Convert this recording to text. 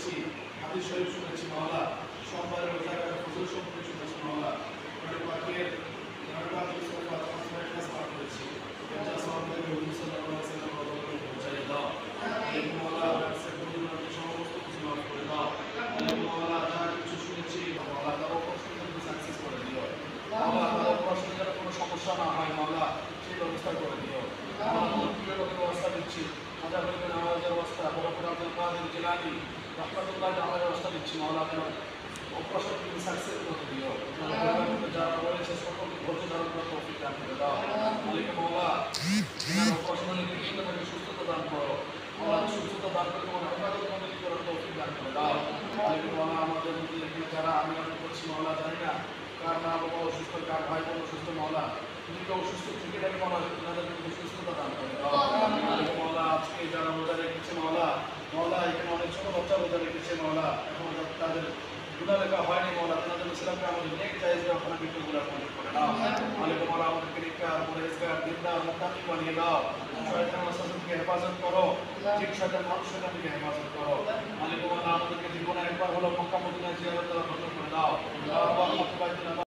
শুনেছি, হাদিস শরীফ শুনেছি মাওলা, সোমবারের রোজা রাখা ফজর সম্পর্কে শুনেছি মাওলা, কোরআন পাকের ক্লাস পাঠ করেছি, যা সাহাবায়ে হুজুর সাল্লাল্লাহু আলাইহি ওয়াসাল্লাম বলে পৌঁছায় দাও। এই মাওলা সমস্ত কিছু মাফ করে দাও। এই মাওলা যা কিছু শুনেছি মাওলা তার অপরকে সাকসেস করে দিও। মাওলা তার অপরকে যেন কোনো সমস্যা না হয় মাওলা সেই ব্যবস্থা করে দিও। আমরা প্রিয় লোকের ব্যবস্থা দিচ্ছি, মজা করবেন আমাদের অবস্থা বড় করে আব্দুল কাদের জিলানী রহমাতুল্লাহ আমাদের ব্যবস্থা দিচ্ছি মাওলা যেন অপরকে তুমি সাকসেস করে দিও। যারা রয়েছে সকলকে ধৈর্য ধারণ করার তৌফিক দান করে দাও। মালিক মাওলা অপরকে সুস্থতা দান করো, সুস্থতা দান করে তোমার ইবাদত বন্দেগী করার তৌফিক দান করে দাও। মালিক মাওলা আমাদের মধ্যে যারা আমি করছি মাওলা জানি না কার মা বাবা অসুস্থ, কার ভাই বোন অসুস্থ মাওলা, তুমি কেউ অসুস্থ থেকে থাকে মাওলা তাদের মধ্যে সুস্থতা দান করে দাও। মালিক মাওলা আজকে যারা রোজা রেখেছে মাওলা, মাওলা এখানে অনেক ছোট বাচ্চা রোজা রেখেছে মাওলা, এখন তাদের গুনাহ লেখা হয়নি মাওলা, তাদের ইসলামকে আমাদের নেক জায়েজ আপনারা বিক্রমগুলো কবুল করে নাও। মালিক মাওলা আমাদেরকে নেককার পরহেজগার দিনদার মুত্তাকি বানিয়ে দাও। শয়তান ওয়াসওয়াসাকে হেফাজত করো, জিন শয়তান মানুষ শয়তানকে হেফাজত করো।